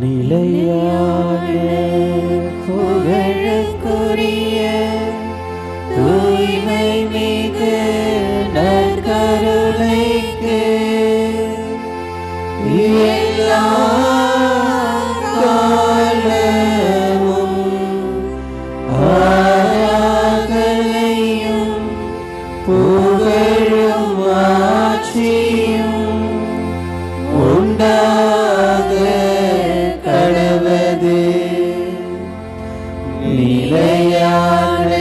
நிலையான புகழுக்குரிய தூய்மை மிகு நற்கருணைக்கு எல்லா காலமும் ஆராதனையும் புகழும் ஆட்சியும் உண்டாக கடவது. நிலையான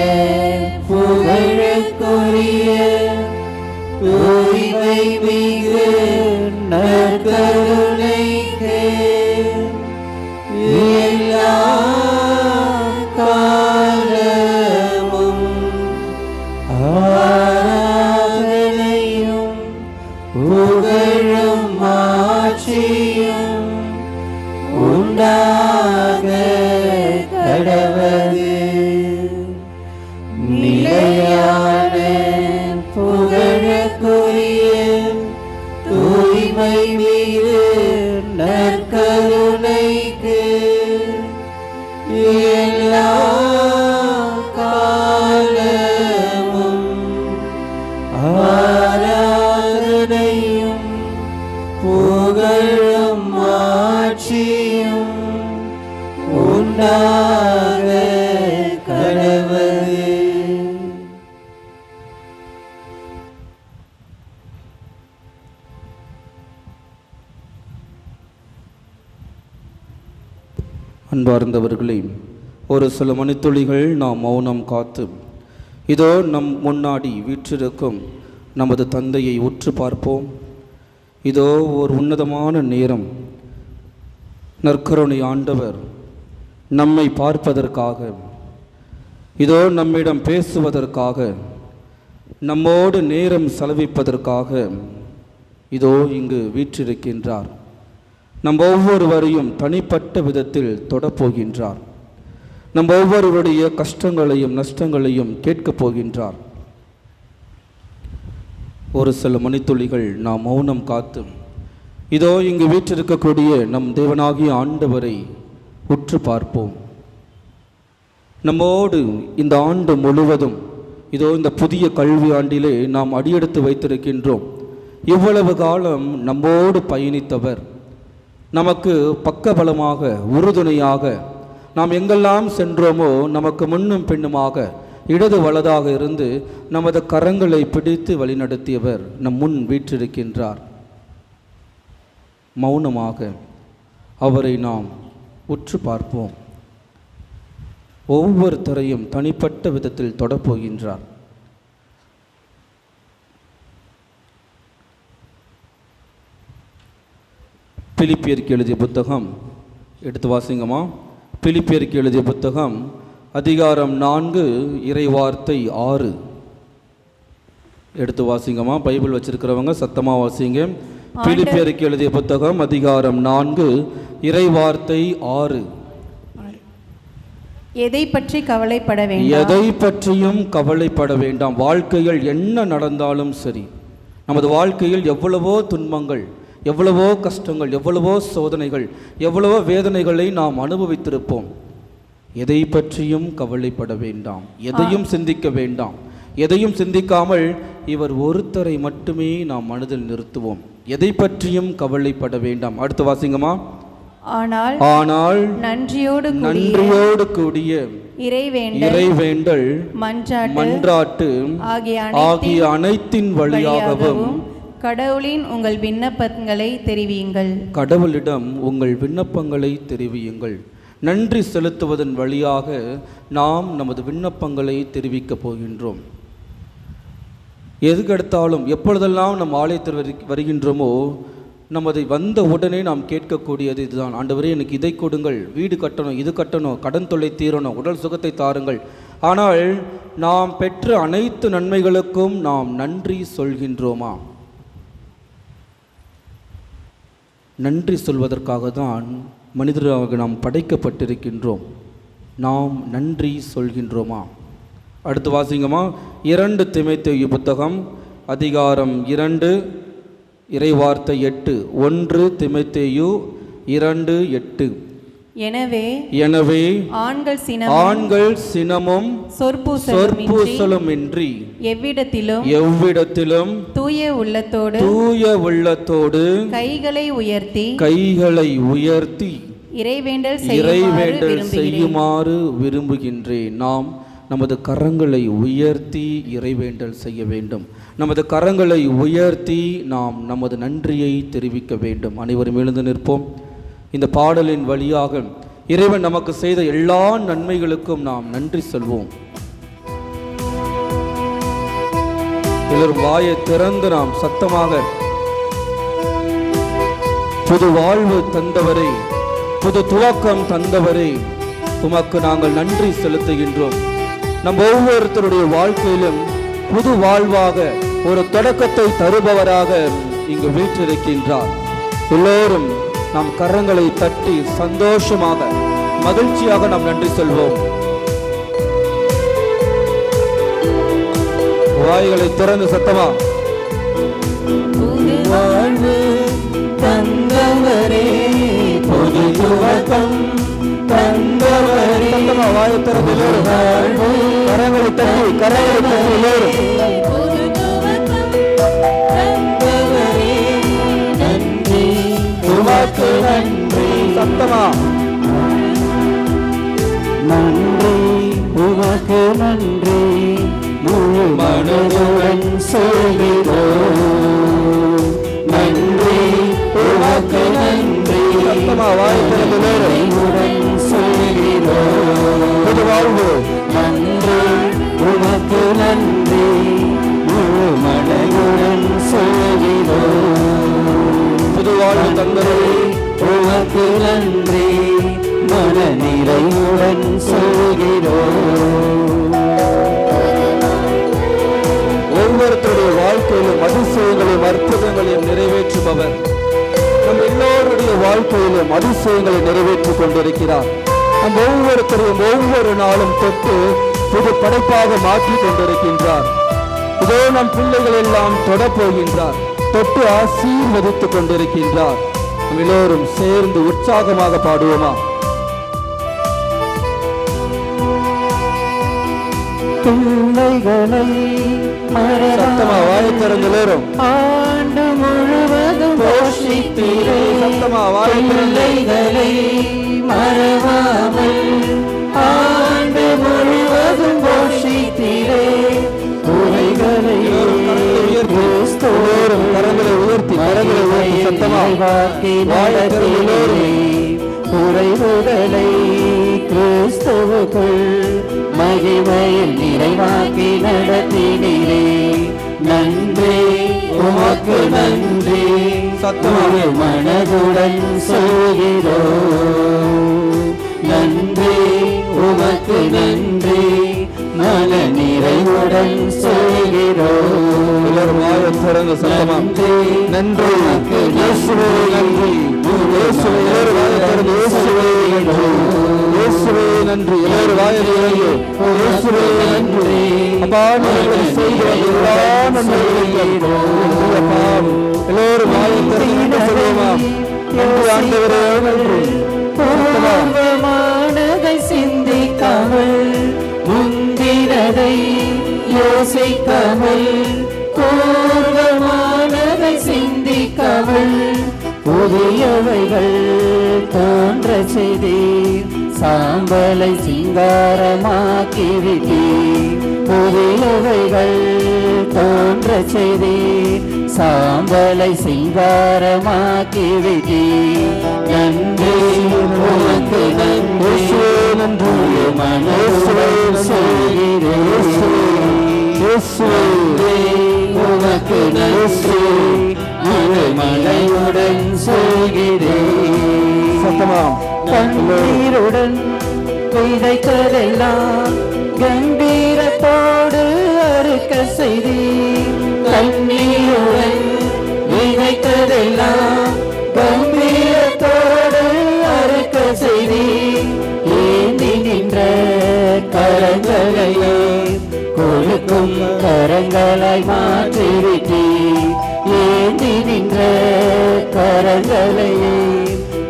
புகழுக்குரிய தூய்மை மிகு நற்கருணைக்கு எல்லா காலமும் ஆராதனையும் புகழும் ஆட்சியும் உண்டாக கடவது. நிலையான புகழுக்குரிய தூய்மை மிகு நற்கருணைக்கு எல்லா காலமும் ஆராதனையும் புகழும் ஆட்சியும் உண்டாக கடவது. அன்பார்ந்தவர்களே, ஒரு சில மணித்துளிகள் நாம் மௌனம் காத்து இதோ நம் முன்னாடி வீற்றிருக்கும் நமது தந்தையை உற்று பார்ப்போம். இதோ ஒரு உன்னதமான நேரம். நற்கருணை ஆண்டவர் நம்மை பார்ப்பதற்காக, இதோ நம்மிடம் பேசுவதற்காக, நம்மோடு நேரம் செலவிப்பதற்காக இதோ இங்கு வீற்றிருக்கின்றார். நம் ஒவ்வொருவரையும் தனிப்பட்ட விதத்தில் தொடப்போகின்றார். நம் ஒவ்வொருவருடைய கஷ்டங்களையும் நஷ்டங்களையும் கேட்கப் போகின்றார். ஒரு சில மணித்துளிகள் நாம் மௌனம் காத்து இதோ இங்கு வீற்றிருக்கக்கூடிய நம் தேவனாகிய ஆண்டவரை உற்று பார்ப்போம். நம்மோடு இந்த ஆண்டு முழுவதும் இதோ இந்த புதிய கல்வி ஆண்டிலே நாம் அடியெடுத்து வைத்திருக்கின்றோம். இவ்வளவு காலம் நம்மோடு பயணித்தவர், நமக்கு பக்கபலமாக உறுதுணையாக, நாம் எங்கெல்லாம் சென்றோமோ நமக்கு முன்னும் பின்னுமாக இடது வலதாக இருந்து நமது கரங்களை பிடித்து வழிநடத்தியவர் நம் முன் வீற்றிருக்கின்றார். மௌனமாக அவரை நாம் உற்று பார்ப்போம். ஒவ்வொருத்தரையும் தனிப்பட்ட விதத்தில் தொடப்போகின்றார். பிலிப்பியருக்கு எழுதிய புத்தகம் எடுத்து வாசிங்கம்மா. பிலிப்பியருக்கு எழுதிய புத்தகம் அதிகாரம் 4 இறைவார்த்தை 6 எடுத்து வாசிங்கம்மா. பைபிள் வச்சிருக்கிறவங்க சத்தமாக வாசிங்க. பிலிப்பியருக்கு எழுதிய புத்தகம் அதிகாரம் 4 இறைவார்த்தை 6. எதை பற்றி கவலைப்பட வேண்டாம். எதை பற்றியும் கவலைப்பட வேண்டாம். வாழ்க்கையில் என்ன நடந்தாலும் சரி, நமது வாழ்க்கையில் எவ்வளவோ துன்பங்கள், எவ்வளவோ கஷ்டங்கள், எவ்வளவோ சோதனைகள், எவ்வளவோ வேதனைகளை நாம் அனுபவித்திருப்போம். எதை பற்றியும் கவலைப்பட வேண்டாம், எதையும் சிந்திக்க வேண்டாம். எதையும் சிந்திக்காமல் இவர் ஒருத்தரை மட்டுமே நாம் மனதில் நிறுத்துவோம். எதை பற்றியும் கவலைப்பட வேண்டாம். அடுத்து வாசிங்கம்மா. ஆனால் நன்றியோடு கூடிய இறைவேண்டல் மன்றாட்டு ஆகிய அனைத்தின் வழியாகவும் கடவுளின் உங்கள் விண்ணப்பங்களை தெரிவியுங்கள். கடவுளிடம் உங்கள் விண்ணப்பங்களை தெரிவியுங்கள். நன்றி செலுத்துவதன் வழியாக நாம் நமது விண்ணப்பங்களை தெரிவிக்கப் போகின்றோம். எதுக்கெடுத்தாலும் எப்பொழுதெல்லாம் நம் ஆலயத்தில் வருகின்றோமோ நமது வந்த உடனே நாம் கேட்கக்கூடியது இதுதான்: ஆண்டவரே, எனக்கு இதை கொடுங்கள், வீடு கட்டணும், இது கட்டணும், கடன் தொல்லை தீரணும், உடல் சுகத்தை தாருங்கள். ஆனால் நாம் பெற்ற அனைத்து நன்மைகளுக்கும் நாம் நன்றி சொல்கின்றோமா? நன்றி சொல்வதற்காக தான் மனிதராக நாம் படைக்கப்பட்டிருக்கின்றோம். நாம் நன்றி சொல்கின்றோமா? அடுத்து வாசிங்கம்மா. 2 தீமோத்தேயு புத்தகம் அதிகாரம் 2 இறைவார்த்தை 8. 1 தீமோத்தேயு 2:8. எனவே ஆண்கள் சினமும் சொற்பூசலுமின்றி எவ்விடத்திலும் தூய உள்ளத்தோடு கைகளை உயர்த்தி இறைவேண்டல் செய்யுமாறு விரும்புகின்றேன். நாம் நமது கரங்களை உயர்த்தி இறைவேண்டல் செய்ய வேண்டும். நமது கரங்களை உயர்த்தி நாம் நமது நன்றியை தெரிவிக்க வேண்டும். அனைவரும் எழுந்து நிற்போம். இந்த பாடலின் வழியாக இறைவன் நமக்கு செய்த எல்லா நன்மைகளுக்கும் நாம் நன்றி சொல்வோம். எல்லோரும் வாயை திறந்து நாம் சத்தமாக, புது வாழ்வு தந்தவரே, புது துவக்கம் தந்தவரே, உமக்கு நாங்கள் நன்றி செலுத்துகின்றோம். நம் ஒவ்வொருத்தருடைய வாழ்க்கையிலும் புது வாழ்வாக ஒரு தொடக்கத்தை தருபவராக இங்கு வீற்றிருக்கின்றார். எல்லோரும் நாம் கரங்களை தட்டி சந்தோஷமாக மகிழ்ச்சியாக நாம் நன்றி சொல்வோம். வாய்களை திறந்து சத்தமா, புது வாழ்வு தந்தவரே, புது துவக்கம் தந்தவரே, சத்தமா வாயை திறந்து எல்லோரும் கரங்களை தட்டி எல்லோரும் உமக்கு நன்றி, சத்தமா நன்றி, உமக்கு நன்றி, முழு மனதுடன் சொல்கிறோம். நன்றி, உமக்கு நன்றி, சத்தமா வாயை திறந்து உடன் சொல்கிறோம். புது வாழ்வு, நன்றி, உமக்கு நன்றி, முழு மனதுடன் சொல்கிறோம். புது வாழ்வு தந்தவரே, உமக்கு நன்றி, மன நிறைவுடன் சொல்கிறோம். ஒவ்வொருத்தருடைய வாழ்க்கையிலும் அதிசயங்களையும் அற்புதங்களையும் நிறைவேற்றுபவர் நம் எல்லோருடைய வாழ்க்கையிலும் அதிசயங்களை நிறைவேற்றிக் கொண்டிருக்கிறார். நம் ஒவ்வொருத்தரையும் ஒவ்வொரு நாளும் தொட்டு புது படைப்பாக மாற்றிக் கொண்டிருக்கின்றார். இதோ நம் பிள்ளைகள் எல்லாம் தொடப்போகின்றார், தொட்டு ஆசீர்வதித்துக் கொண்டிருக்கின்றார். நம் எல்லோரும் சேர்ந்து உற்சாகமாக பாடுவோமா? பிள்ளைகளை சத்தமா வாயை திறந்து எல்லோரும் ஆண்டு முழுவதும் போஷித்தீரே. சத்தமா வாயை திறந்து பிள்ளைகளை மறவாமல் ஆண்டு முழுவதும் போஷித்தீரே. குறைகளை எல்லோரும் கரங்களை உயர்த்தி சத்தமா வாயை திறந்து எல்லோரும் குறைவுகளை கிறிஸ்துவுக்குள் மகிமையில் நிறைவாக்கி நடத்தினீரே. நன்றி, உமக்கு நன்றி, சத்தமாக மனதுடன் சொல்கிறோம். நன்றி, உமக்கு நன்றி, மன நிறைவுடன் சொல்கிறோம். எல்லாரும் வாயை திறந்து சத்தமா நன்றி, இயேசுவே நன்றி, இயேசுவே எல்லாரும் வாயை திறந்து இயேசுவே நன்றி, இயேசுவே நன்றி, எல்லாரும் வாயை திறந்து இயேசுவே நன்றி. அப்பா நீங்கள் செய்த எல்லா நன்மைகளையும் அப்பா எல்லோரும் வாயை திறந்து சொல்லுவோமா? நன்றி ஆண்டவரே, நன்றி. பூர்வமானதை சிந்திக்காமல், முந்தினதை யோசிக்காமல், பூர்வமானதை சிந்திக்காமல், புதியவைகள் தோன்ற செய்தீர். சாம்பலை சிங்காரமாக்கிவிட்டீர். புதியவைகள் தோன்ற செய்தீர். சாம்பலை சிங்காரமாக்கிவிட்டீர். நன்றி, உமக்கு நன்றி, நன்றி, மனதுடன் சொல்கிறேன். உமக்கு நன்றி, முழு மனதுடன் சொல்கிறேன். சத்தமா கண்ணீருடன் விதைத்ததெல்லாம் கம்பீரத்தோடு அறுக்க செய்தீர். கண்ணீருடன் விதைத்ததெல்லாம் கம்பீரத்தோடு அறுக்க செய்தீர். ஏந்தி நின்ற கரங்களையே கொடுக்கும் கரங்களாய் மாற்றிவிட்டீர். ஏந்தி நின்ற கரங்களையே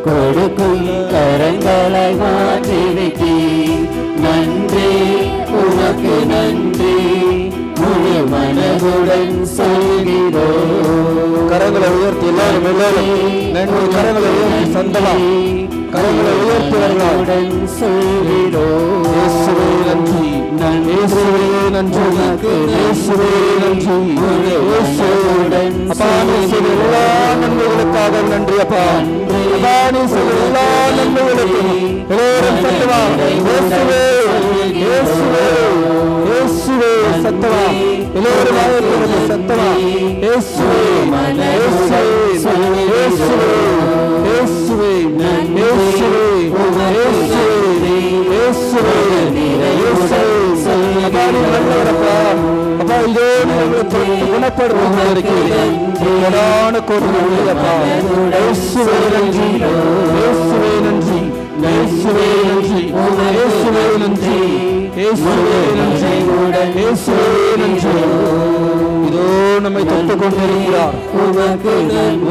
கொடுக்கும் கரங்களாய் மாற்றி வைத்தீர். நன்றி உமக்கு நன்றி, முழு மனதுடன் சொல்கிறோம். கரங்களை உயர்த்தி எல்லாரும் நன்றி. கரங்களை உயர்த்தி சந்தலாம். கரங்களை உயர்த்துவர்களுடன் சொல்கிறோம். இயேசுவே நன்றி, இயேசுவே நன்றி, இயேசுவே நன்றி. இயேசுவுடன் அப்பா நீ செய்த எல்லா நன்மைகளுக்காக நன்றி அப்பா. அப்பா நீ செய்த எல்லா நன்மைகளுக்கும் எல்லோரும் சத்தமா இயேசுவே இயேசுவே இயேசுவே சத்தமா எல்லோரும் ஆயத்தமாக சத்தமா இயேசுவே இயேசுவே இயேசுவே இயேசுவே இயேசுவே இயேசுவே இயேசுவே இயேசுவே. அப்பா நீ நல்லவரப்பா. அப்பா இதோ நீங்களை குணப்படுத்த இருக்கிறேன். அப்பா இயேசுவே நன்றி, இயேசுவே நன்றி, இயேசுவே நன்றி, இயேசுவே நன்றி, இயேசுவே நன்றி, இயேசுவே நன்றி. இதோ நம்மை தொட்டுக் கொண்டிருக்கிறார்.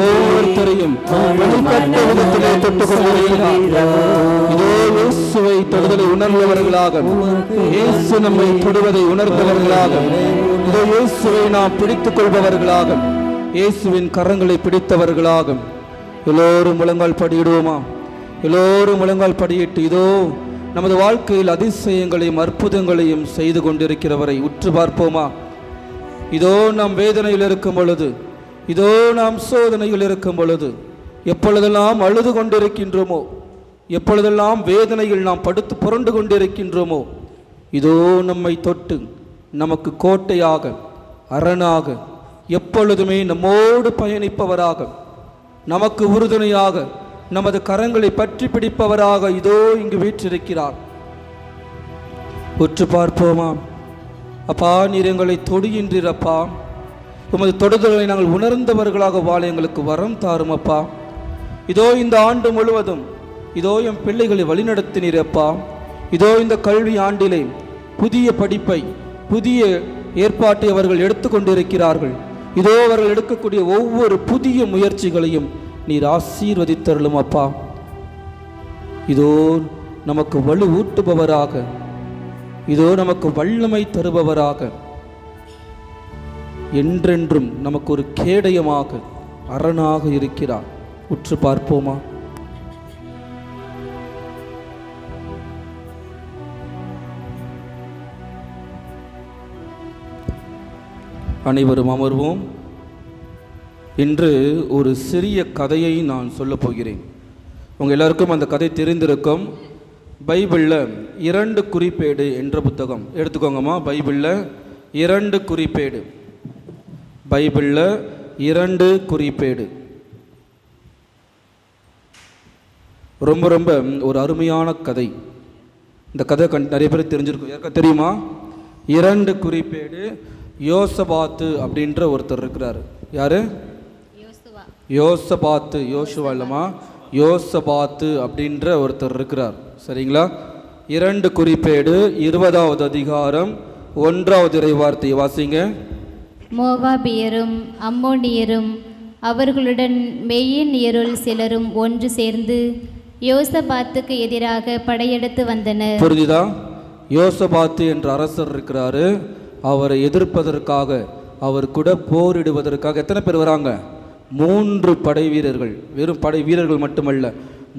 ஒவ்வொருத்தரையும் வெளிப்பட்ட விதத்திலே தொட்டுக் கொண்டிருக்கிறார். இதோ இயேசுவை தொடுதலை உணர்ந்தவர்களாக, இயேசு நம்மை தொடுவதை உணர்ந்தவர்களாக, இதோ இயேசுவை நாம் பிடித்துக் கொள்பவர்களாக, இயேசுவின் கரங்களை பிடித்தவர்களாக எல்லோரும் முழங்கால் படியிடுவோமா? எல்லோரும் முழங்கால் படியிட்டு இதோ நமது வாழ்க்கையில் அதிசயங்களையும் அற்புதங்களையும் செய்து கொண்டிருக்கிறவரை உற்று பார்ப்போமா? இதோ நாம் வேதனையில் இருக்கும் பொழுது, இதோ நாம் சோதனையில் இருக்கும் பொழுது, எப்பொழுதெல்லாம் அழுது கொண்டிருக்கின்றோமோ, எப்பொழுதெல்லாம் வேதனையில் நாம் படுத்து புரண்டு கொண்டிருக்கின்றோமோ, இதோ நம்மை தொட்டு நமக்கு கோட்டையாக, அரணாக, எப்பொழுதுமே நம்மோடு பயணிப்பவராக, நமக்கு உறுதுணையாக, நமது கரங்களை பற்றி பிடிப்பவராக இதோ இங்கு வீற்றிருக்கிறார். உற்று பார்ப்போமா? அப்பா நீர் எங்களை தொடுகின்றீரப்பா. உமது தொடுதலை நாங்கள் உணர்ந்தவர்களாக வாழ எங்களுக்கு வரம் தாரும் அப்பா. இதோ இந்த ஆண்டு முழுவதும் இதோ என் பிள்ளைகளை வழிநடத்தினீரப்பா. இதோ இந்த கல்வி ஆண்டிலே புதிய படிப்பை, புதிய ஏற்பாட்டை அவர்கள் எடுத்துக்கொண்டிருக்கிறார்கள். இதோ அவர்கள் எடுக்கக்கூடிய ஒவ்வொரு புதிய முயற்சிகளையும் நீர் ஆசீர்வதித்தருளும் அப்பா. இதோ நமக்கு வலு ஊட்டுபவராக, இதோ நமக்கு வல்லமை தருபவராக, என்றென்றும் நமக்கு ஒரு கேடயமாக, அரணாக இருக்கிறார். உற்று பார்ப்போமா? அனைவரும் அமர்வோம். இன்று ஒரு சிறிய கதையை நான் சொல்லப் போகிறேன். உங்கள் எல்லாருக்கும் அந்த கதை தெரிந்திருக்கும். பைபிளில் 2 குறிப்பேடு என்ற புத்தகம் எடுத்துக்கோங்கம்மா. பைபிளில் 2 குறிப்பேடு, பைபிளில் 2 குறிப்பேடு. ரொம்ப ரொம்ப ஒரு அருமையான கதை. இந்த கதை நிறைய பேர் தெரிஞ்சிருக்கும். யாருக்கா தெரியுமா? 2 குறிப்பேடு. யோசபாத்து அப்படின்ற ஒருத்தர் இருக்கிறார். யாரு? யோசபாத்து. யோசுவா இல்லைம்மா, யோசபாத்து அப்படின்ற ஒருத்தர் இருக்கிறார். சரிங்களா? 2 குறிப்பேடு 20வது அதிகாரம் 1வது இறைவார்த்தையை வாசிங்க. மோவாபியரும் அம்மோனியரும் அவர்களுடன் மெய்யனியருள் சிலரும் ஒன்று சேர்ந்து யோசபாத்துக்கு எதிராக படையெடுத்து வந்தனர். புரிஞ்சுதா? யோசபாத்து என்ற அரசர் இருக்கிறாரு. அவரை எதிர்ப்பதற்காக, அவர் கூட போரிடுவதற்காக எத்தனை பேர் வராங்க? 3 படை வீரர்கள். வெறும் படை வீரர்கள் மட்டுமல்ல,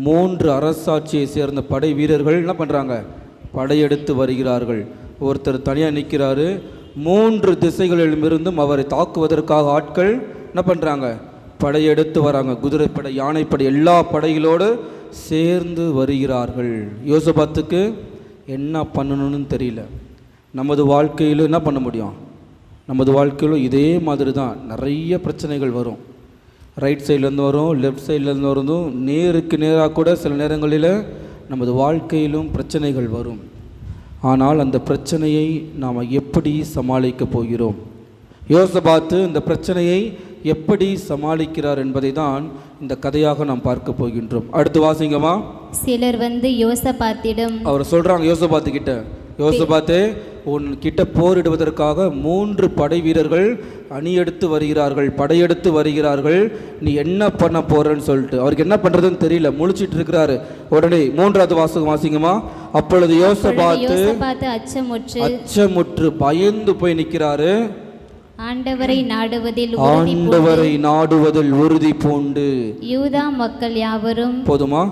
3 அரசாட்சியை சேர்ந்த படை வீரர்கள் என்ன பண்ணுறாங்க? படையெடுத்து வருகிறார்கள். ஒருத்தர் தனியாக நிற்கிறாரு. 3 திசைகளிலுமிருந்தும் அவரை தாக்குவதற்காக ஆட்கள் என்ன பண்ணுறாங்க? படையெடுத்து வராங்க. குதிரைப்படை, யானைப்படை, எல்லா படைகளோடு சேர்ந்து வருகிறார்கள். யோசபாத்துக்கு என்ன பண்ணணும்னு தெரியல. நமது வாழ்க்கையில் என்ன பண்ண முடியும்? நமது வாழ்க்கையிலும் இதே மாதிரி தான் நிறைய பிரச்சனைகள் வரும். ரைட் சைட்லேருந்து வரும், லெஃப்ட் சைட்லேருந்து வரதும், நேருக்கு நேராக கூட சில நேரங்களில் நமது வாழ்க்கையிலும் பிரச்சனைகள் வரும். ஆனால் அந்த பிரச்சனையை நாம் எப்படி சமாளிக்க போகிறோம்? யோசபாத்து இந்த பிரச்சனையை எப்படி சமாளிக்கிறார் என்பதை தான் இந்த கதையாக நாம் பார்க்க போகின்றோம். அடுத்து வாசிங்கம்மா. சிலர் வந்து யோசபாத்திடம், அவர் சொல்கிறாங்க யோசபாத்து கிட்ட, யோசபாத்தே, உன் கிட்ட போரிடுவதற்காக 3 படை வீரர்கள் அணியெடுத்து வருகிறார்கள், படையெடுத்து வருகிறார்கள், நீ என்ன பண்ண போறன்னு சொல்லிட்டு அவருக்கு என்ன பண்றதுன்னு தெரியல, முழிச்சிட்டு இருக்கிறாரு. உடனே 3வது வாசகம் வாசிங்கம்மா. அப்பொழுது யோசபாத்து அச்சமுற்று பயந்து போய் நிற்கிறாரு. ஆண்டவரை நாடுவதில் உறுதி பூண்டு. யூதா மக்கள் யாவரும் போதுமா?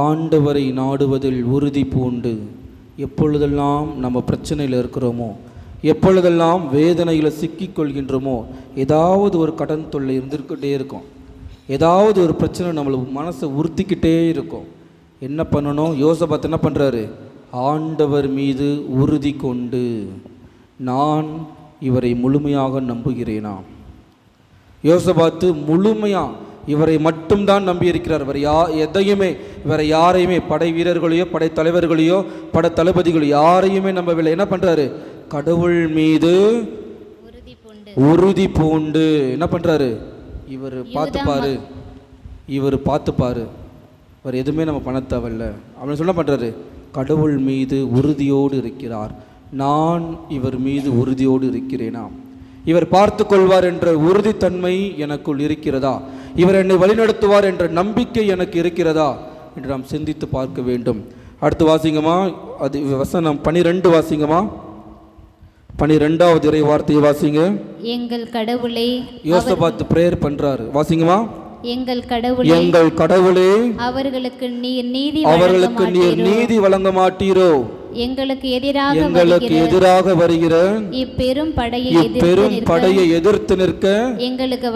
ஆண்டவரை நாடுவதில் உறுதி பூண்டு. எப்பொழுதெல்லாம் நம்ம பிரச்சனையில் இருக்கிறோமோ, எப்பொழுதெல்லாம் வேதனையில் சிக்கிக்கொள்கின்றோமோ, ஏதாவது ஒரு கடன் தொல்லை இருந்துக்கிட்டே இருக்கும், ஏதாவது ஒரு பிரச்சனை நம்மளுக்கு மனசை உறுத்திக்கிட்டே இருக்கும். என்ன பண்ணணும்? யோசபாத் என்ன பண்ணுறாரு? ஆண்டவர் மீது உறுதி கொண்டு, நான் இவரை முழுமையாக நம்புகிறேனா? யோசபாத்து முழுமையாக இவரை மட்டும்தான் நம்பி இருக்கிறார். வேற யாரையுமே படை வீரர்களையோ படை தலைவர்களையோ படை தளபதிகளோ யாரையுமே நம்பவில்லை. என்ன பண்றாரு? கடவுள் மீது உறுதி பூண்டு என்ன பண்றாரு? இவர் பார்த்துப்பாரு, இவர் எதுவுமே நம்ம பண்ண தேவையில்ல அப்படின்னு சொல்ல பண்றாரு. கடவுள் மீது உறுதியோடு இருக்கிறார். நான் இவர் மீது உறுதியோடு இருக்கிறேனா? இவர் பார்த்து கொள்வார் என்ற உறுதித்தன்மை எனக்குள் இருக்கிறதா? இவர் என்னை வழிநடத்துவார் என்ற நம்பிக்கை எனக்கு இருக்கிறதா என்று நாம் சிந்தித்து பார்க்க வேண்டும். அடுத்து வாசிங்கம்மா, அது வசனம் 12 வாசிங்கம்மா. 12வது இறை வார்த்தையை வாசிங்க. எங்கள் கடவுளே, யோசபாத் பிரேயர் பண்றாரு. வாசிங்கம்மா. எங்கள் கடவுளே, அவர்களுக்கு நீர் நீதி வழங்க மாட்டீரோ? எங்களுக்கு எதிராக வருகிற இப்பெரும் படையை எதிர்த்து நிற்க எங்களுக்கு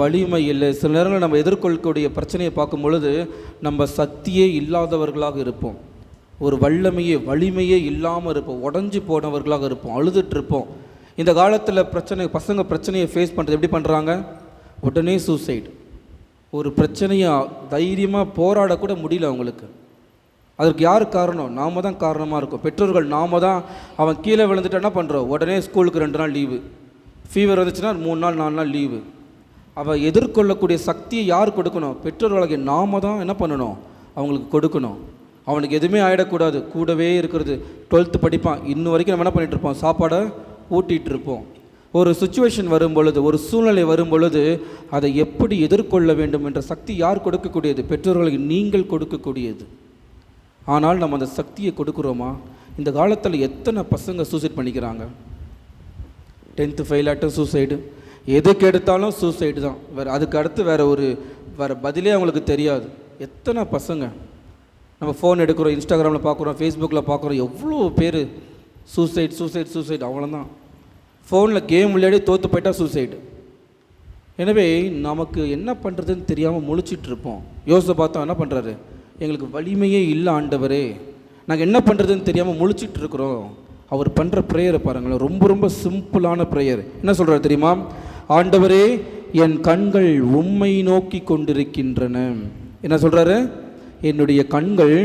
வலிமை இல்லை. சில நேரங்களில் நம்ம எதிர்கொள்ளக்கூடிய பிரச்சனையை பார்க்கும் பொழுது நம்ம சக்தியே இல்லாதவர்களாக இருப்போம், ஒரு வலிமையே இல்லாமல் இருப்போம், உடஞ்சி போனவர்களாக இருப்போம், அழுதுட்டு இருப்போம். இந்த காலத்தில் பசங்க பிரச்சனையை ஃபேஸ் பண்ணுறது எப்படி பண்ணுறாங்க? உடனே சூசைடு. ஒரு பிரச்சனையை தைரியமாக போராடக்கூட முடியல அவங்களுக்கு. அதற்கு யார் காரணம்? நாம தான் காரணமாக இருக்கும். பெற்றோர்கள் நாம தான். அவன் கீழே விழுந்துட்டு என்ன பண்ணுறோம்? உடனே ஸ்கூலுக்கு 2 நாள் லீவு, ஃபீவர் வந்துச்சுன்னா 3 நாள் 4 நாள் லீவு. அவள் எதிர்கொள்ளக்கூடிய சக்தியை யார் கொடுக்கணும்? பெற்றோர்களுக்கு நாம தான் என்ன பண்ணணும்? அவங்களுக்கு கொடுக்கணும். அவனுக்கு எதுவுமே ஆகிடக்கூடாது, கூடவே இருக்கிறது. 12th படிப்பான், இன்னும் வரைக்கும் நம்ம என்ன பண்ணிகிட்டு இருப்போம்? சாப்பாடை ஊட்டிகிட்டு இருப்போம். ஒரு சுச்சுவேஷன் வரும் பொழுது, ஒரு சூழ்நிலை வரும் பொழுது அதை எப்படி எதிர்கொள்ள வேண்டும் என்ற சக்தி யார் கொடுக்கக்கூடியது? பெற்றோர்களுக்கு நீங்கள் கொடுக்கக்கூடியது. ஆனால் நம்ம அந்த சக்தியை கொடுக்குறோமா? இந்த காலத்தில் எத்தனை பசங்க சூசைட் பண்ணிக்கிறாங்க? 10th ஃபெயில் ஆட்டும் சூசைடு, எதுக்கு எடுத்தாலும் சூசைடு தான். அதுக்கு அடுத்து வேறு பதிலே அவங்களுக்கு தெரியாது. எத்தனை பசங்க நம்ம ஃபோன் எடுக்கிறோம், இன்ஸ்டாகிராமில் பார்க்குறோம், ஃபேஸ்புக்கில் பார்க்குறோம், எவ்வளோ பேர் சூசைட் அவ்வளோதான். ஃபோனில் கேம் விளையாடி தோற்று போயிட்டா சூசைடு. எனவே நமக்கு என்ன பண்ணுறதுன்னு தெரியாமல் முழிச்சிட்ருப்போம். யோசபாத் என்ன பண்ணுறாரு? எங்களுக்கு வலிமையே இல்லை ஆண்டவரே, நாங்கள் என்ன பண்ணுறதுன்னு தெரியாமல் முழிச்சிட்ருக்குறோம். அவர் பண்ணுற ப்ரேயரை பாருங்களேன், ரொம்ப சிம்பிளான ப்ரேயர். என்ன சொல்கிறார் தெரியுமா? ஆண்டவரே, என் கண்கள் உம்மை நோக்கி கொண்டிருக்கின்றன. என்ன சொல்கிறாரு? என்னுடைய கண்கள்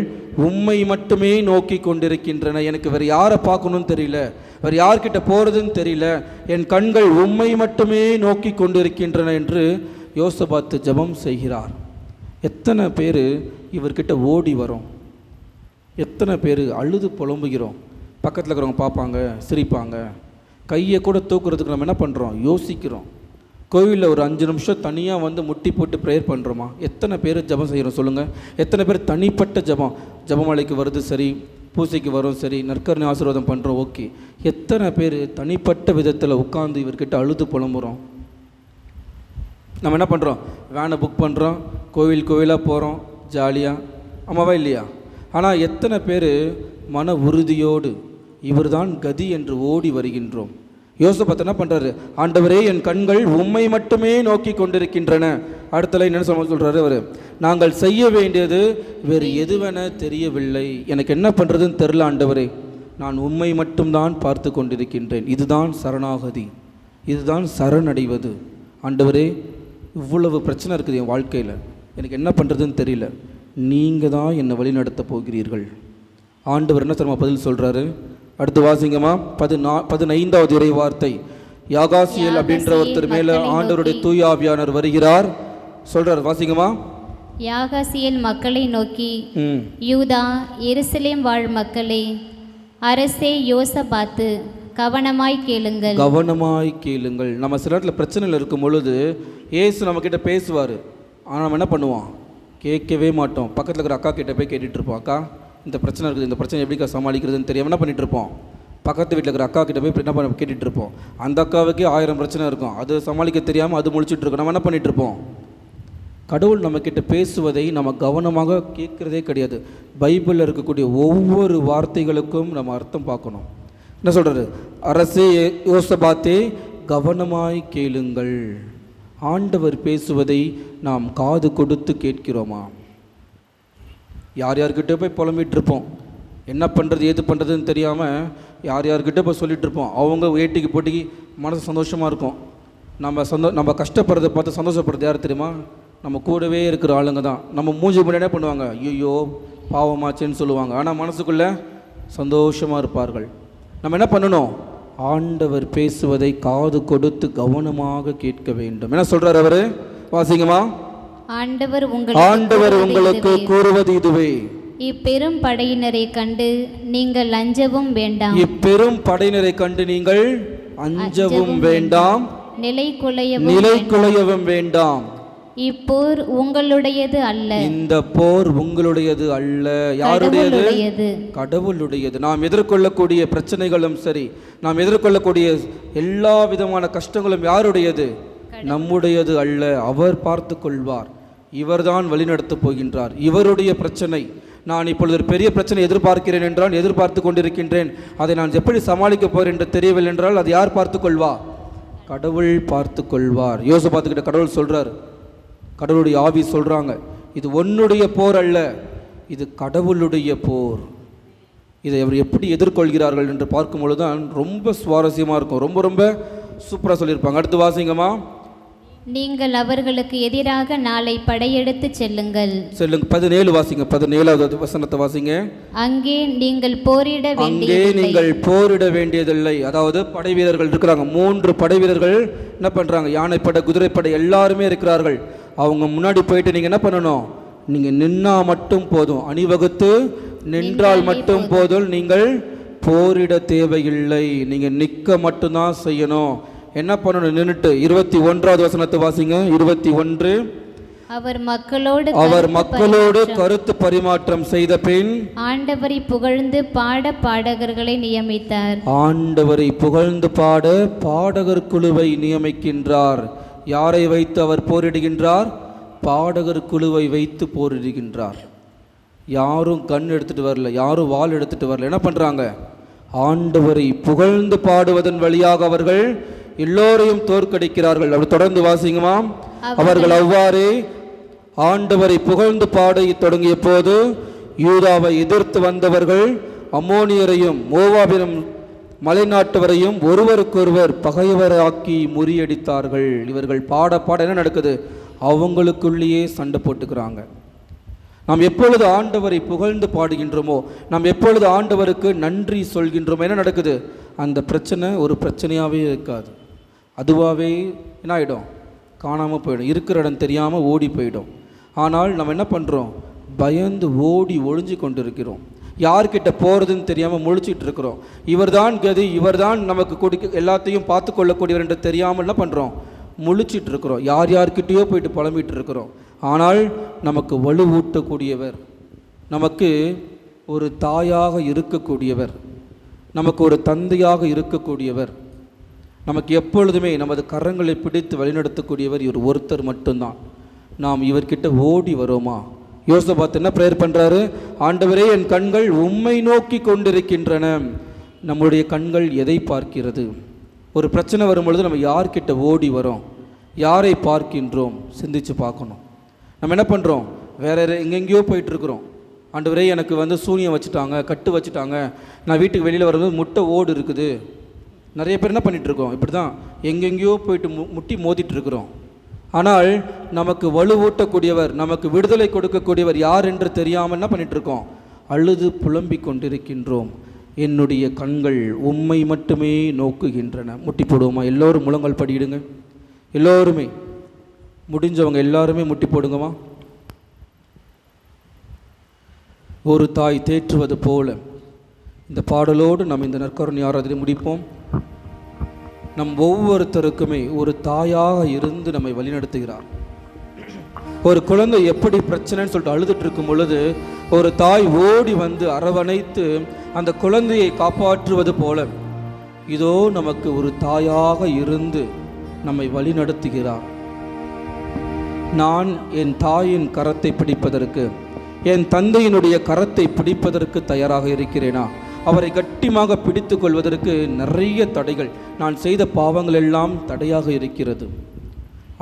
உம்மை மட்டுமே நோக்கி கொண்டிருக்கின்றன. எனக்கு வேறு யாரை பார்க்கணும்னு தெரியல, வேறு யார்கிட்ட போகிறதுன்னு தெரியல, என் கண்கள் உம்மை மட்டுமே நோக்கி கொண்டிருக்கின்றன என்று யோசபாத் ஜெபம் செய்கிறார். எத்தனை பேர் இவர்கிட்ட ஓடி வரோம், எத்தனை பேர் அழுது புலம்புகிறோம். பக்கத்தில் இருக்கிறவங்க பார்ப்பாங்க, சிரிப்பாங்க. கையை கூட தூக்குறதுக்கு நம்ம என்ன பண்ணுறோம்? யோசிக்கிறோம். கோவிலில் ஒரு 5 நிமிஷம் தனியாக வந்து முட்டி போட்டு ப்ரேயர் பண்ணுறோமா? எத்தனை பேர் ஜெபம் செய்கிறோம் சொல்லுங்கள்? எத்தனை பேர் தனிப்பட்ட ஜெபமாலைக்கு வருது சரி, பூசைக்கு வரும் சரி, நற்கருணை ஆசீர்வாதம் பண்ணுறோம், ஓகே. எத்தனை பேர் தனிப்பட்ட விதத்தில் உட்காந்து இவர்கிட்ட அழுது புலம்புறோம்? நம்ம என்ன பண்ணுறோம்? வேனை புக் பண்ணுறோம், கோவிலாக போகிறோம், ஜாலியாக, ஆமாவா இல்லையா? ஆனால் எத்தனை பேர் மன உறுதியோடு இவர்தான் கதி என்று ஓடி வருகின்றோம்? யோசபாத் என்ன பண்ணுறாரு? ஆண்டவரே, என் கண்கள் உம்மை மட்டுமே நோக்கி கொண்டிருக்கின்றன. அடுத்த லைன் என்ன சொல்கிறாரு அவர்? நாங்கள் செய்ய வேண்டியது வேறு எதுவென தெரியவில்லை, எனக்கு என்ன பண்ணுறதுன்னு தெரில ஆண்டவரே, நான் உம்மை மட்டும்தான் பார்த்து கொண்டிருக்கின்றேன். இதுதான் சரணாகதி, இதுதான் சரணடைவது. ஆண்டவரே, இவ்வளவு பிரச்சனை இருக்குது என் வாழ்க்கையில், எனக்கு என்ன பண்ணுறதுன்னு தெரியல, நீங்கள் தான் என்னை வழி நடத்த போகிறீர்கள். ஆண்டவர் என்ன தெரியுமா பதில் சொல்கிறாரு? அடுத்து வாசிங்கம்மா. 15வது இறை வார்த்தை. யாகாசியல் அப்படின்ற ஒருத்தர் மேலே ஆண்டவருடைய தூய ஆவியானவர் வருகிறார் சொல்கிறார். வாசிங்கம்மா. யாகாசியல் மக்களை நோக்கி, யூதா எருசலேம் வாழ் மக்களே, அரசே யோசபாத்து, கவனமாய் கேளுங்கள். கவனமாய் கேளுங்கள். நம்ம சில இடத்துல பிரச்சனையில் இருக்கும் பொழுது ஏசு நம்மக்கிட்ட பேசுவார். ஆனால் நம்ம என்ன பண்ணுவோம்? கேட்கவே மாட்டோம். பக்கத்தில் இருக்கிற அக்கா கிட்ட போய் கேட்டுட்டு இருப்போம். அக்கா, இந்த பிரச்சனை இருக்குது, இந்த பிரச்சனை எப்படிக்கா சமாளிக்கிறதுன்னு தெரியாமல் என்ன பண்ணிட்டு இருப்போம்? பக்கத்து வீட்டில் இருக்கிற அக்கா கிட்ட போய் என்ன பண்ண கேட்டுட்டு இருப்போம். அந்த அக்காவுக்கே 1000 பிரச்சனை இருக்கும். அது சமாளிக்க தெரியாமல் அது முழிச்சிட்டு இருக்கோம். நம்ம என்ன பண்ணிட்டு இருப்போம்? கடவுள் நம்மக்கிட்ட பேசுவதை நம்ம கவனமாக கேட்குறதே கிடையாது. பைபிளில் இருக்கக்கூடிய ஒவ்வொரு வார்த்தைகளுக்கும் நம்ம அர்த்தம் பார்க்கணும். என்ன சொல்கிறாரு? அரசே யோசபாத்தே, கவனமாய் கேளுங்கள். ஆண்டவர் பேசுவதை நாம் காது கொடுத்து கேட்கிறோமா? யார்கிட்ட போய் புலம்பிகிட்டு இருப்போம். என்ன பண்ணுறது ஏது பண்ணுறதுன்னு தெரியாமல் யார்கிட்ட போய் சொல்லிகிட்டு இருப்போம். அவங்க ஏட்டிக்கு போட்டிக்கு மனசு சந்தோஷமாக இருக்கும். நம்ம கஷ்டப்படுறதை பார்த்து சந்தோஷப்படுறது யார் தெரியுமா? நம்ம கூடவே இருக்கிற ஆளுங்க தான். நம்ம மூஞ்சி முன்னாடி என்ன பண்ணுவாங்க? ஐயோ பாவமாச்சேன்னு சொல்லுவாங்க. ஆனால் மனசுக்குள்ளே சந்தோஷமாக இருப்பார்கள். நம்ம என்ன பண்ணணும்? ஆண்டவர் பேசுவதை காது கொடுத்து கவனமாக கேட்க வேண்டும். என்ன சொல்றார் அவரு? வாசிங்கம்மா. ஆண்டவர் உங்களுக்கு கூறுவது இதுவே, இப்பெரும் படையினரை கண்டு நீங்கள் அஞ்சவும் வேண்டாம். இப்பெரும் படையினரை கண்டு நீங்கள் அஞ்சவும் வேண்டாம், நிலை குலையவும் வேண்டாம். இப்போர் உங்களுடையது அல்ல. இந்த போர் உங்களுடையது அல்ல. யாருடையது? கடவுளுடையது. நாம் எதிர்கொள்ளக்கூடிய பிரச்சனைகளும் சரி, நாம் எதிர்கொள்ளக்கூடிய எல்லா விதமான கஷ்டங்களும் யாருடையது? நம்முடையது அல்ல. அவர் பார்த்து கொள்வார். இவர்தான் வழிநடத்தப் போகின்றார். இவருடைய பிரச்சனை. நான் இப்பொழுது ஒரு பெரிய பிரச்சனை எதிர்பார்க்கிறேன் என்றால், எதிர்பார்த்து கொண்டிருக்கின்றேன், அதை நான் எப்படி சமாளிக்க போகிறேன் என்று தெரியவில்லை என்றால், அது யார் பார்த்து கொள்வா? கடவுள் பார்த்து கொள்வார். யோசபாத்துக்கிட்ட கடவுள் சொல்றார், கடவுளுடைய ஆவி சொல்கிறாங்க, இது உன்னுடைய போர் அல்ல, இது கடவுளுடைய போர். இதை அவர் எப்படி எதிர்கொள்கிறார்கள் என்று பார்க்கும்பொழுது தான் ரொம்ப சுவாரஸ்யமாக இருக்கும். ரொம்ப ரொம்ப சூப்பராக சொல்லியிருப்பாங்க. அடுத்து வாசிங்கம்மா. நீங்கள் அவர்களுக்கு எதிராக நாளை படையெடுத்து செல்லுங்கள். 17 வாசிங்க. 17வது வசனத்தை வாசிங்க. அங்கே நீங்கள் போரிட வேண்டியதில்லை. அதாவது படை வீரர்கள் இருக்கிறாங்க. 3 படை வீரர்கள் என்ன பண்ணுறாங்க? யானைப்படை, குதிரைப்படை எல்லாருமே இருக்கிறார்கள். அவங்க முன்னாடி போயிட்டு நீங்கள் என்ன பண்ணணும்? நீங்கள் நின்னா மட்டும் போதும். அணிவகுத்து நின்றால் மட்டும் போதும். நீங்கள் போரிட தேவையில்லை. நீங்கள் நிற்க மட்டும்தான் செய்யணும். என்ன பண்ணணும்? நின்றுட்டு 21வது வசனத்தை வாசிங்க. 21. அவர் மக்களோடு கருத்து பரிமாற்றம் செய்த பின் ஆண்டவரை புகழ்ந்து பாட பாடகர்களை நியமித்தார். ஆண்டவரை புகழ்ந்து பாட பாடகர் குழுவை நியமிக்கின்றார். யாரை வைத்து அவர் போரிடுகின்றார்? பாடகர் குழுவை வைத்து போரிடுகின்றார். யாரும் கண் எடுத்துட்டு வரல, யாரும் வாள் எடுத்துட்டு வரல. என்ன பண்றாங்க? ஆண்டவரை புகழ்ந்து பாடுவதன் வழியாக அவர்கள் எல்லோரையும் தோற்கடிக்கிறார்கள். அப்படி தொடர்ந்து வாசிங்கம்மா. அவர்கள் அவ்வாறே ஆண்டவரை புகழ்ந்து பாட தொடங்கிய போது யூதாவை எதிர்த்து வந்தவர்கள் அம்மோனியரையும் மோவாபிலும் மலைநாட்டவரையும் ஒருவருக்கொருவர் பகைவராக்கி முறியடித்தார்கள். இவர்கள் பாட பாட என்ன நடக்குது? அவங்களுக்குள்ளேயே சண்டை போட்டுக்கிறாங்க. நாம் எப்பொழுது ஆண்டவரை புகழ்ந்து பாடுகின்றோமோ, நாம் எப்பொழுது ஆண்டவருக்கு நன்றி சொல்கின்றோமோ, என்ன நடக்குது? அந்த பிரச்சனை ஒரு பிரச்சனையாகவே இருக்காது. அதுவாகவே என்ன ஆகிடும்? காணாமல் போயிடும். இருக்கிற இடம் தெரியாமல் ஓடி போயிடும். ஆனால் நம்ம என்ன பண்ணுறோம்? பயந்து ஓடி ஒளிஞ்சு கொண்டு இருக்கிறோம். யார்கிட்ட போகிறதுன்னு தெரியாமல் முழிச்சிட்டு இருக்கிறோம். இவர்தான் கதி, இவர்தான் நமக்கு எல்லாத்தையும் பார்த்து கொள்ளக்கூடியவர் என்று தெரியாமல் என்ன பண்ணுறோம்? முழிச்சிட்டு இருக்கிறோம். யார்கிட்டயோ போயிட்டு புலம்பிட்டு இருக்கிறோம். ஆனால் நமக்கு வலுவூட்டக்கூடியவர், நமக்கு ஒரு தாயாக இருக்கக்கூடியவர், நமக்கு ஒரு தந்தையாக இருக்கக்கூடியவர், நமக்கு எப்பொழுதுமே நமது கரங்களை பிடித்து வழிநடத்தக்கூடியவர் இவர் ஒருத்தர் மட்டும்தான். நாம் இவர்கிட்ட ஓடி வரோமா? யோசபாத் என்ன ப்ரேயர் பண்ணுறாரு? ஆண்டவரே, என் கண்கள் உம்மை நோக்கி கொண்டிருக்கின்றன. நம்முடைய கண்கள் எதை பார்க்கிறது? ஒரு பிரச்சனை வரும்பொழுது நம்ம யார்கிட்ட ஓடி வரோம்? யாரை பார்க்கின்றோம்? சிந்திச்சு பார்க்கணும். நம்ம என்ன பண்ணுறோம்? வேற எங்கெங்கேயோ போயிட்டுருக்குறோம். ஆண்டவரே, எனக்கு சூனியம் வச்சுட்டாங்க, கட்டு வச்சுட்டாங்க, நான் வீட்டுக்கு வெளியில் வரும்போது முட்டை ஓடு இருக்குது. நிறைய பேர் என்ன பண்ணிகிட்ருக்கோம்? இப்படி தான் எங்கெங்கேயோ போயிட்டு முட்டி மோதிட்டு இருக்கிறோம். ஆனால் நமக்கு வலுவூட்டக்கூடியவர், நமக்கு விடுதலை கொடுக்கக்கூடியவர் யார் என்று தெரியாமல் என்ன பண்ணிகிட்ருக்கோம்? அழுது புலம்பிக் கொண்டிருக்கின்றோம். என்னுடைய கண்கள் உம்மை மட்டுமே நோக்குகின்றன. முட்டி போடுவோமா? எல்லோரும் முழங்கால் படியிடுங்க. எல்லோருமே முடிஞ்சவங்க எல்லாருமே முட்டி போடுங்கம்மா. ஒரு தாய் தேற்றுவது போல இந்த பாடலோடு நாம் இந்த நற்கருணை ஆராதனை முடிப்போம். நம் ஒவ்வொருத்தருக்குமே ஒரு தாயாக இருந்து நம்மை வழிநடத்துகிறார். ஒரு குழந்தை எப்படி பிரச்சனைன்னு சொல்லிட்டு அழுதுட்டு இருக்கும் பொழுது ஒரு தாய் ஓடி வந்து அரவணைத்து அந்த குழந்தையை காப்பாற்றுவது போல இதோ நமக்கு ஒரு தாயாக இருந்து நம்மை வழிநடத்துகிறார். நான் என் தாயின் கரத்தை பிடிப்பதற்கு, என் தந்தையினுடைய கரத்தை பிடிப்பதற்கு தயாராக இருக்கிறேனா? அவரை கட்டிமாக பிடித்து கொள்வதற்கு நிறைய தடைகள், நான் செய்த பாவங்கள் எல்லாம் தடையாக இருக்கிறது.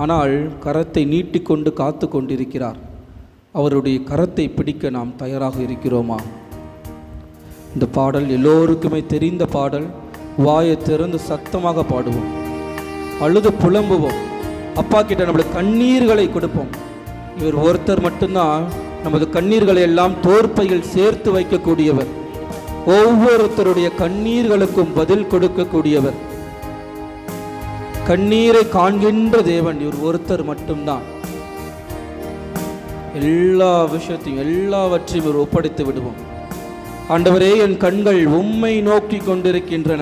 ஆனால் கரத்தை நீட்டிக்கொண்டு காத்து கொண்டிருக்கிறார். அவருடைய கரத்தை பிடிக்க நாம் தயாராக இருக்கிறோமா? இந்த பாடல் எல்லோருக்குமே தெரிந்த பாடல். வாயை திறந்து சத்தமாக பாடுவோம், அழுது புலம்புவோம், அப்பா கிட்ட நம்மளுடைய கண்ணீர்களை கொடுப்போம். இவர் ஒருத்தர் மட்டும்தான் நமது கண்ணீர்களை எல்லாம் தோற்பையில் சேர்த்து வைக்கக்கூடியவர். ஒவ்வொருத்தருடைய கண்ணீர்களுக்கும் பதில் கொடுக்கக்கூடியவர். கண்ணீரை காண்கின்ற தேவன் இவர் ஒருத்தர் மட்டும்தான். எல்லா விஷயத்தையும் எல்லாவற்றையும் இவர் ஒப்படைத்து விடுவோம். ஆண்டவரே, என் கண்கள் உம்மை நோக்கி கொண்டிருக்கின்றன,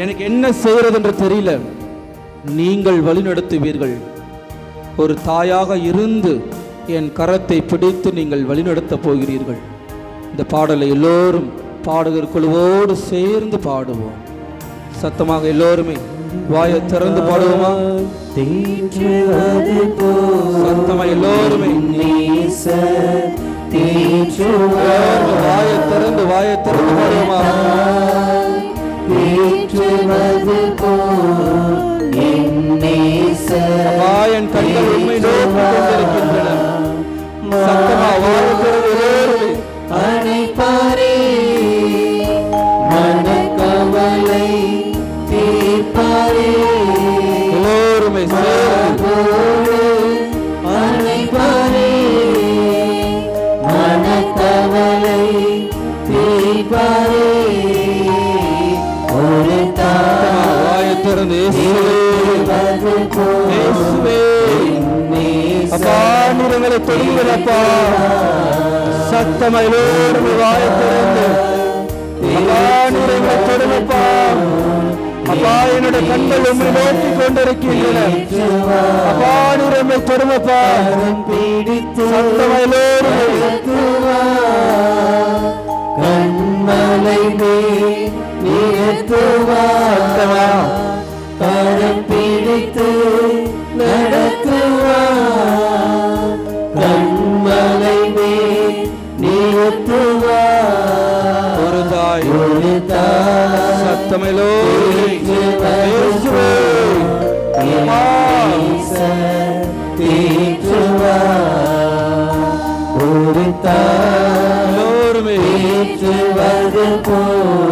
எனக்கு என்ன செய்கிறது என்று தெரியல, நீங்கள் வழிநடத்துவீர்கள். ஒரு தாயாக இருந்து என் கரத்தை பிடித்து நீங்கள் வழிநடத்தப் போகிறீர்கள். இந்த பாடலை எல்லோரும் பாடகர் குழுவோடு சேர்ந்து பாடுவோம். சத்தமாக எல்லோருமே வாயை திறந்து பாடுவோமா? சத்தமா எல்லோருமே வாயை திறந்து பாடுவோமா? என் கண்கள் உண்மை நோக்கி கொண்டிருக்கின்றன. சத்தமா வாயை திறந்து எல்லோருமே அணைப்பாரே, மனக்கவலை தீர்ப்பாரே, எல்லோருமே சேர்ந்து அணைப்பாரே, மனக்கவலை தீர்ப்பாரே. ஒரு வாயை திறந்து அப்பா நிறங்களை தொடுங்களப்பா. சத்தமா எல்லோருமே வாயை திறந்து அப்பா நிறங்களை தொடுங்கப்பா. அப்பா என்னுடைய கண்கள் உண்மை நோக்கி கொண்டிருக்கின்றன. அப்பா நிறமை தொடுங்கப்பா. சத்தமா எல்லோருமே கண்மலை நிறுத்துவா, கரம் பிடித்து நடத்துவா, கண்மலை நிறுத்துவா. ஒரு தாய் சத்தமிலோ தீற்றுவா, ஒரு எல்லோருமே ஏற்றுவது போல்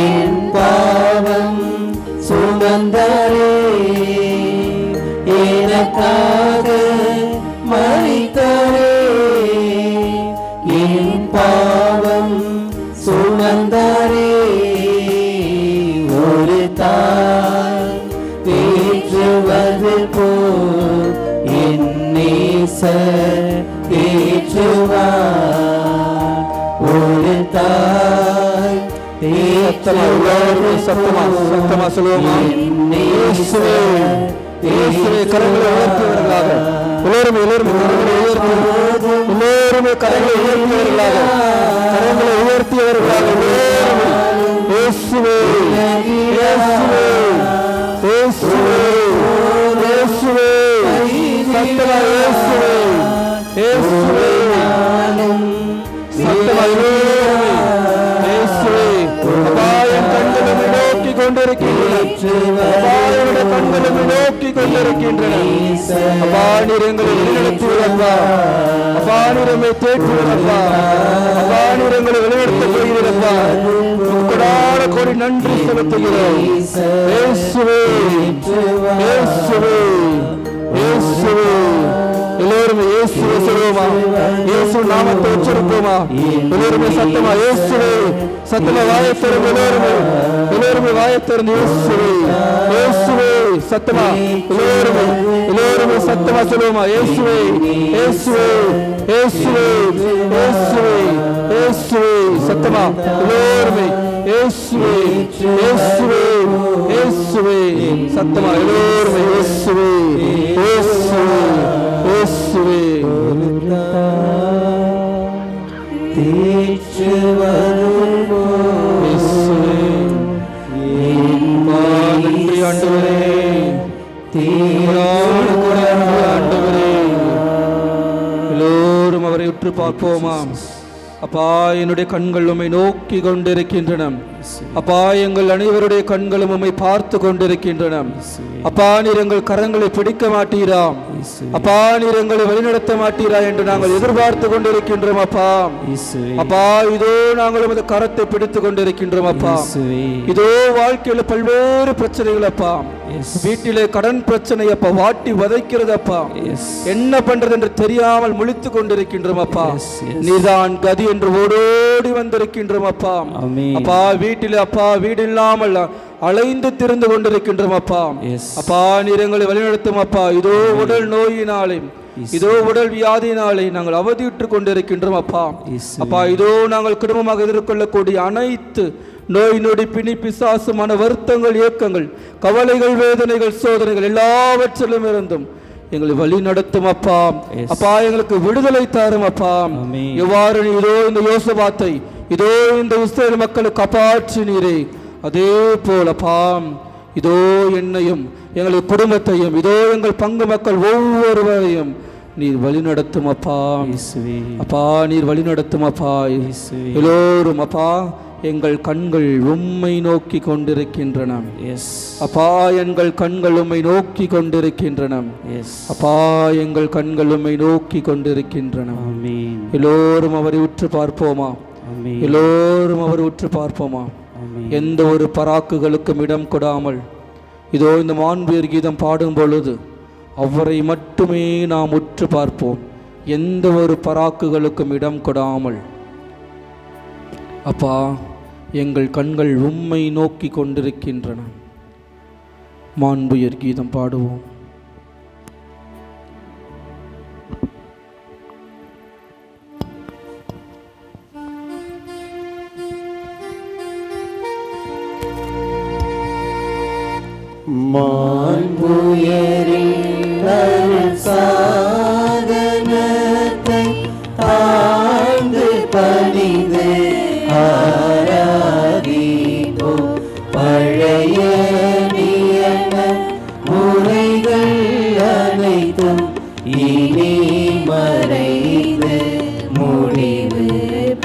என் பாவம் சுமந்தாரே, எனக்காக மரித்தாரே, என் பாவம் சுமந்தாரே. ஒரு தாய் தேற்றுவது போல் என் நேசர் தேற்றுவார். ஒரு தாய் சத்தமா சொல்லுவோமா? கரங்களை உயர்த்துவர்களாக எல்லோருமே கரங்களை உயர்த்தியவர்களாக இயேசுவே இயேசுவே இயேசுவே இயேசுவே சத்தமா இயேசுவே இயேசுவே சத்தமா இயேசுவே. அப்பா என் கண்களும் நோக்கி கொண்டிருக்கின்றன. கண்களும் நோக்கி கொண்டிருக்கின்றன. அப்பா நீர் எங்களை வழிநடத்துவீரப்பா. அப்பா நீர் எம்மை தேற்றுவீரப்பா. அப்பா நீர் எங்களை வழிநடத்தப் போகிறீரப்பா. கொடான கோடி நன்றி செலுத்துகிறோம். இயேசுவே இயேசுவே இயேசுவே. எல்லோரும் எல்லோருமே இயேசுவை சொல்லுவோமா? இயேசு நாமத்தை உச்சரிப்போமா? எல்லோருமே சத்தமா இயேசுவே, சத்தமா வாயை திறந்து எல்லோருமே வாயை திறந்து இயேசுவே, இயேசுவே சத்தமா எல்லோருமே சத்தமா சொல்லுவோமா? இயேசுவே, இயேசுவே, இயேசுவே, இயேசுவே, இயேசுவே சத்தமா எல்லோருமே இயேசுவே, இயேசுவே, இயேசுவே சத்தமா எல்லோருமே இயேசுவே, இயேசுவே, இயேசுவே. நன்றி ஆண்டவரே, ஆண்டவரே. எல்லோரும் அவரை உற்று பார்ப்போமா? அப்பா, என்னுடைய கண்கள் உம்மை நோக்கி கொண்டிருக்கின்றன. அப்பா, எங்கள் அனைவருடைய கண்களும் உம்மை பார்த்து கொண்டிருக்கின்றன. அப்பா, நீர் எங்கள் கரங்களை பிடிக்க மாட்டீரா? அப்பா, நீர் எங்களை வழிநடத்த மாட்டீரா என்று நாங்கள் எதிர்பார்த்து கொண்டிருக்கின்றோம். அப்பா, அப்பா, இதோ நாங்கள் உமது கரத்தை பிடித்துக் கொண்டிருக்கின்றோம். அப்பா, இதோ வாழ்க்கையில பல்வேறு பிரச்சனைகள் அப்பா, வீட்டிலே கடன் பிரச்சனை அப்பா வாட்டி வதைக்கிறது அப்பா, என்ன பண்றது என்று தெரியாமல் முழித்துக் கொண்டிருக்கின்றோம். அப்பா, நீதான் கதி என்று ஓடோடி வந்திருக்கின்றோம். அப்பா, அப்பா, வீட்டிலே அப்பா வீடு இல்லாமல் அலைந்து திரிந்து கொண்டிருக்கின்றோம். அப்பா, அப்பா, நீர் எங்களை வழிநடத்தும். அப்பா, இதோ உடல் நோயினாலே, இதோ உடல் வியாதியினாலே நாங்கள் அவதியுற்று கொண்டிருக்கின்றோம். அப்பா, அப்பா, இதோ நாங்கள் குடும்பமாக எதிர்கொள்ளக்கூடிய அனைத்து நோய் நொடி பிணி பிசாசுமான வருத்தங்கள், ஏக்கங்கள், கவலைகள், வேதனைகள், சோதனைகள் எல்லாவற்றிலும் இருந்தும் எங்களை வழி நடத்தும். அப்பா, அப்பா, எங்களுக்கு விடுதலை தரும். அப்பா, எவ்வாறு இதோ இந்த யோசபாத்தை இதோ இந்த இஸ்ரவேல் மக்களுக்கு காப்பாற்றினீரே, அதே போல அப்பா இதோ என்னையும் எங்கள் குடும்பத்தையும் இதோ எங்கள் பங்கு மக்கள் ஒவ்வொருவரையும் நீர் வழி நடத்தும். அப்பா, அப்பா, நீர் வழி நடத்தும். அப்பா, எல்லோரும் அப்பா எங்கள் கண்கள் உம்மை நோக்கி கொண்டிருக்கின்றன. அப்பா, எங்கள் கண்கள் உம்மை நோக்கி கொண்டிருக்கின்றன. அப்பா, எங்கள் கண்கள் உம்மை நோக்கி கொண்டிருக்கின்றன. எல்லோரும் அவரை உற்று பார்ப்போமா? எல்லோரும் அவர் உற்று பார்ப்போமா? எந்த ஒரு பராக்குகளுக்கும் இடம் கொடாமல் இதோ இந்த மாண்புயர் கீதம் பாடும் பொழுது அவரை மட்டுமே நாம் உற்று பார்ப்போம். எந்த ஒரு பராக்குகளுக்கும் இடம் கொடாமல் அப்பா எங்கள் கண்கள் உம்மை நோக்கி கொண்டிருக்கின்றன. மாண்புயர் கீதம் பாடுவோம். மாண்புயரின் சாதனத்தை ஆழ்ந்து பணிந்து ஆராதிப்போம். பழைய நியம முறைகள் அனைத்தும் இனி மறைந்து முடிவு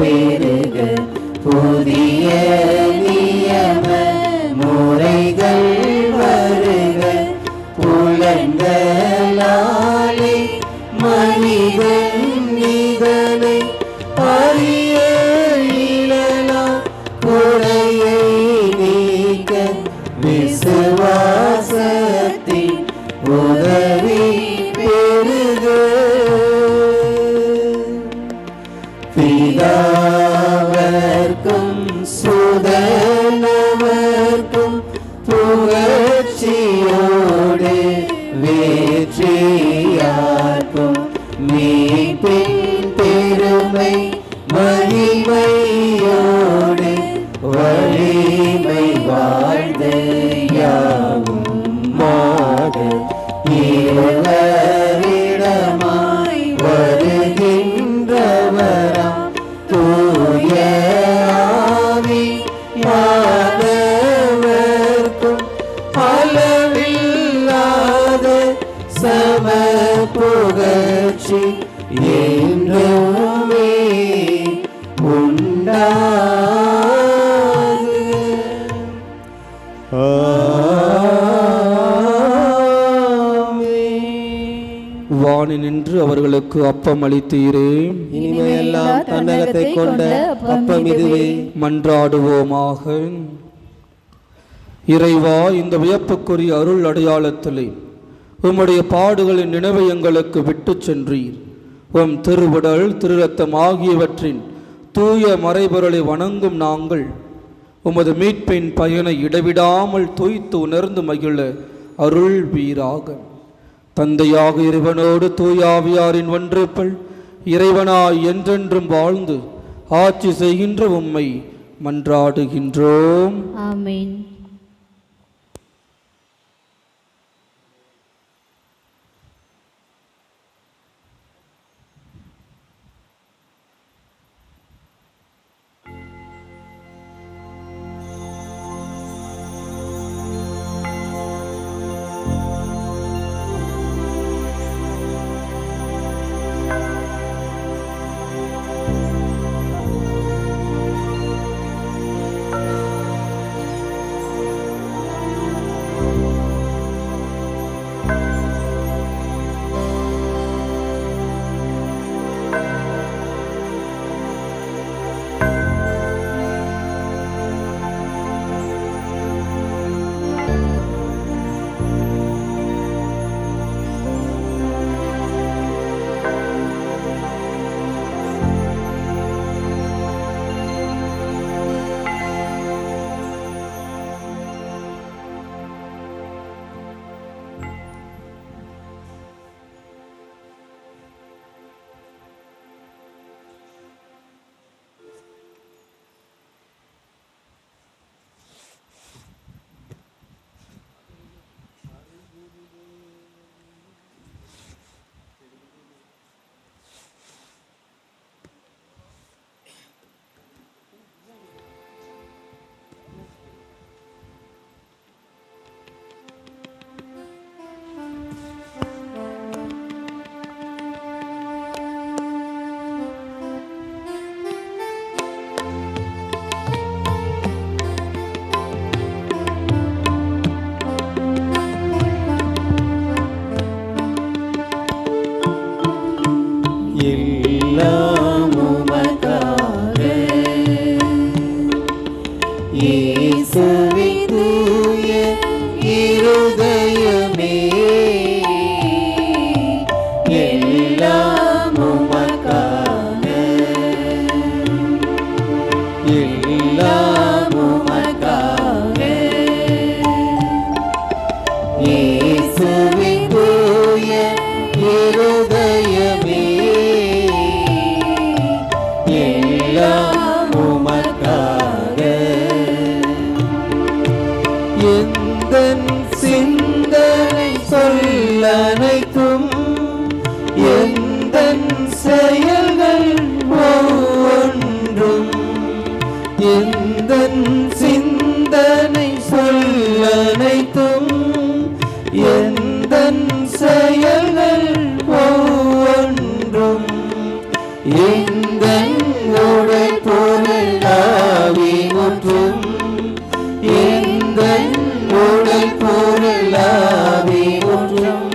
பெறுக. புதிய நியம முறைகள் வருக. புலன்களாலே மனிதன் இதனை அறிய இயலாம். குறையை நீக்க விசுவாசத்தின் உதவி பெறுக. பிதாவர்க்கும் சுதனவர்க்கும் புகழ்ச்சியோடு வேற்றியார்க்கும் மீட்பின் பெருமை மகிமையோடு வலிமை வாழ்ந்து யாவுமாக இருவரிடமாய் வருகின்றவராம் தூய ஆவி மாணவர்க்கும் அளவில்லாத சம புகழ்ச்சி என்றுமே வானி நின்று அவர்களுக்கு அப்பம் அளித்தீரே, இனிமையெல்லாம் தன்னகத்தை கொண்ட அப்பம் இதுவே. மன்றாடுவோமாக. இறைவா, இந்த வியப்புக்குரிய அருள் அடையாளத்திலே உம்முடைய பாடுகளின் நினைவை எங்களுக்கு விட்டு சென்றீர். உம் திருவுடல் திருரத்தம் ஆகியவற்றின் தூய மறைபொருளை வணங்கும் நாங்கள் உமது மீட்பின் பயனை இடைவிடாமல் தூய்த்து உணர்ந்து மகிழ அருள் வீராக. தந்தையாக இறைவனோடு தூயாவியாரின் ஒன்றுப்பல் இறைவனாய் என்றென்றும் வாழ்ந்து ஆட்சி செய்கின்ற உம்மை மன்றாடுகின்றோம். ஆமென். எல்லாம் உமக்காக இயேசுவின் தூய இருதயமே, எல்லாம் உமக்காக, எல்லாம் உமக்காக இயேசுவின் தூய இருதயமே, எல்லாம் உமக்காக. எந்தன் சிந்தனை சொல்லனைத்தும் எந்தன் செயல்கள் ஒவ்வொன்றும், எந்தன் சிந்தனை சொல்லனைத்தும் எந்தன் செயல்கள் ஒவ்வொன்றும், எந்தன் உடல் பொருள் ஆவி ஒன்றும், எந்தன் உடல் பொருள் ஆவி ஒன்றும்,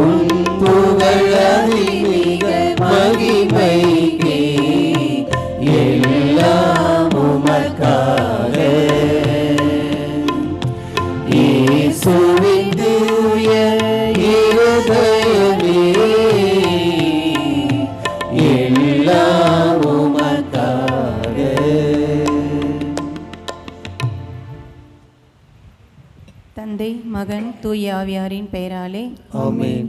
உன் புகழ் அதிமிக மகிமைக்கே, எல்லாம் உமக்காக இயேசுவின் தூய இருதயமே, எல்லாம் உமக்காக. தந்தை மகன் தூய ஆவியாரின் பெயராலே ஆமென்.